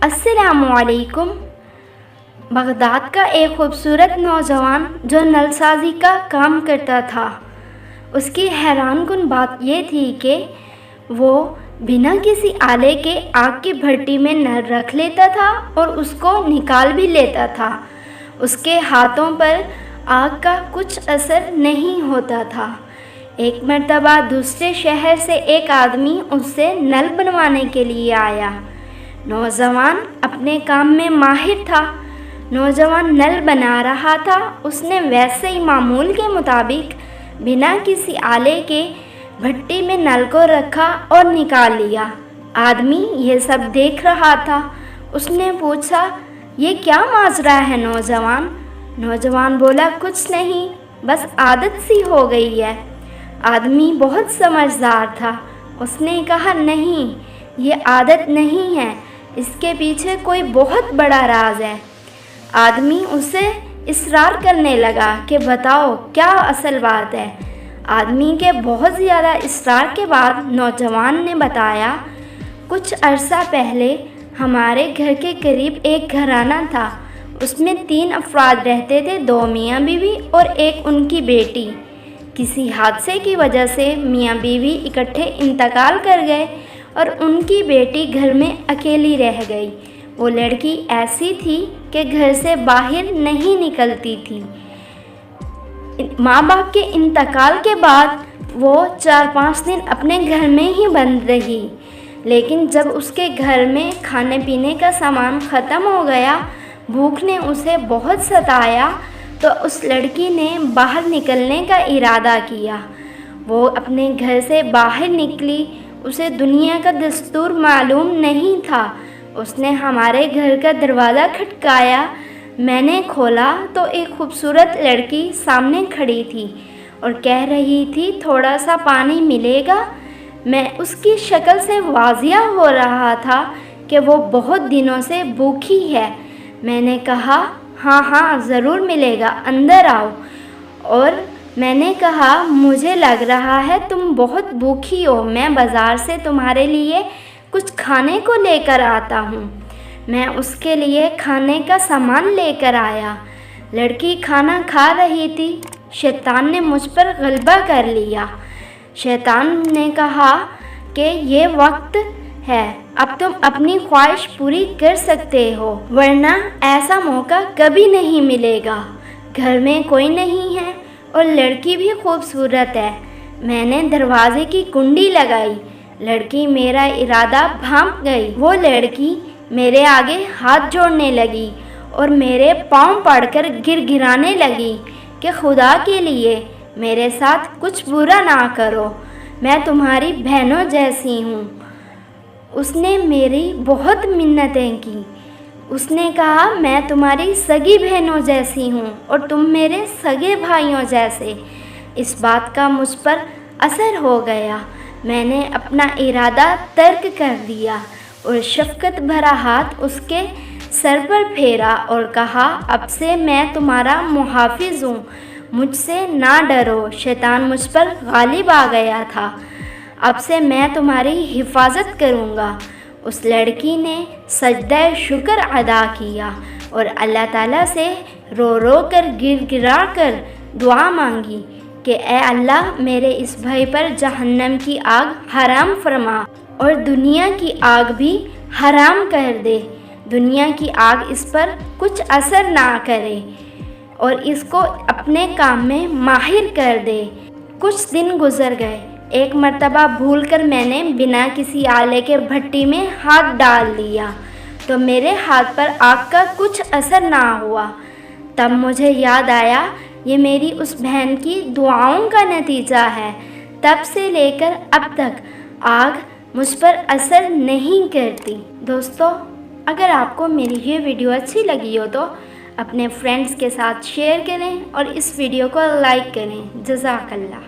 अस्सलामु अलैकुम। बगदाद का एक खूबसूरत नौजवान जो नलसाजी का काम करता था, उसकी हैरानकुन बात यह थी कि वो बिना किसी आले के आग की भट्टी में नल रख लेता था और उसको निकाल भी लेता था। उसके हाथों पर आग का कुछ असर नहीं होता था। एक मर्तबा दूसरे शहर से एक आदमी उससे नल बनवाने के लिए आया। नौजवान अपने काम में माहिर था। नौजवान नल बना रहा था। उसने वैसे ही मामूल के मुताबिक बिना किसी आले के भट्टी में नल को रखा और निकाल लिया। आदमी ये सब देख रहा था। उसने पूछा, ये क्या माजरा है नौजवान? नौजवान बोला, कुछ नहीं, बस आदत सी हो गई है। आदमी बहुत समझदार था। उसने कहा, नहीं, ये आदत नहीं है, इसके पीछे कोई बहुत बड़ा राज है। आदमी उसे इसरार करने लगा कि बताओ क्या असल बात है। आदमी के बहुत ज़्यादा इसरार के बाद नौजवान ने बताया, कुछ अरसा पहले हमारे घर के करीब एक घराना था। उसमें 3 अफराद रहते थे, 2 मियाँ बीवी और एक उनकी बेटी। किसी हादसे की वजह से मियाँ बीवी इकट्ठे इंतकाल कर गए और उनकी बेटी घर में अकेली रह गई। वो लड़की ऐसी थी कि घर से बाहर नहीं निकलती थी। माँ बाप के इंतकाल के बाद वो 4-5 दिन अपने घर में ही बंद रही। लेकिन जब उसके घर में खाने पीने का सामान ख़त्म हो गया, भूख ने उसे बहुत सताया, तो उस लड़की ने बाहर निकलने का इरादा किया। वो अपने घर से बाहर निकली। उसे दुनिया का दस्तूर मालूम नहीं था। उसने हमारे घर का दरवाज़ा खटकाया। मैंने खोला तो एक खूबसूरत लड़की सामने खड़ी थी और कह रही थी, थोड़ा सा पानी मिलेगा? मैं उसकी शक्ल से वाजिया हो रहा था कि वो बहुत दिनों से भूखी है। मैंने कहा, हाँ हाँ ज़रूर मिलेगा, अंदर आओ। और मैंने कहा, मुझे लग रहा है तुम बहुत भूखी हो, मैं बाज़ार से तुम्हारे लिए कुछ खाने को लेकर आता हूँ। मैं उसके लिए खाने का सामान लेकर आया। लड़की खाना खा रही थी। शैतान ने मुझ पर गलबा कर लिया। शैतान ने कहा कि ये वक्त है, अब तुम अपनी ख्वाहिश पूरी कर सकते हो, वरना ऐसा मौका कभी नहीं मिलेगा। घर में कोई नहीं है और लड़की भी खूबसूरत है। मैंने दरवाजे की कुंडी लगाई। लड़की मेरा इरादा भांप गई। वो लड़की मेरे आगे हाथ जोड़ने लगी और मेरे पांव पड़कर गिड़गिड़ाने लगी कि खुदा के लिए मेरे साथ कुछ बुरा ना करो, मैं तुम्हारी बहनों जैसी हूँ। उसने मेरी बहुत मिन्नतें की। उसने कहा, मैं तुम्हारी सगी बहनों जैसी हूँ और तुम मेरे सगे भाइयों जैसे। इस बात का मुझ पर असर हो गया। मैंने अपना इरादा तर्क कर दिया और शफ़क़त भरा हाथ उसके सर पर फेरा और कहा, अब से मैं तुम्हारा मुहाफ़िज़ हूँ, मुझसे ना डरो। शैतान मुझ पर गालिब आ गया था। अब से मैं तुम्हारी हिफाजत करूँगा। उस लड़की ने सजदा शुक्र अदा किया और अल्लाह ताला से रो रो कर गिड़गिड़ा कर दुआ मांगी कि ए अल्लाह, मेरे इस भाई पर जहन्नम की आग हराम फरमा और दुनिया की आग भी हराम कर दे। दुनिया की आग इस पर कुछ असर ना करे और इसको अपने काम में माहिर कर दे। कुछ दिन गुजर गए। एक मर्तबा भूलकर मैंने बिना किसी आले के भट्टी में हाथ डाल दिया तो मेरे हाथ पर आग का कुछ असर ना हुआ। तब मुझे याद आया, ये मेरी उस बहन की दुआओं का नतीजा है। तब से लेकर अब तक आग मुझ पर असर नहीं करती। दोस्तों, अगर आपको मेरी ये वीडियो अच्छी लगी हो तो अपने फ्रेंड्स के साथ शेयर करें और इस वीडियो को लाइक करें। जज़ाकल्लाह।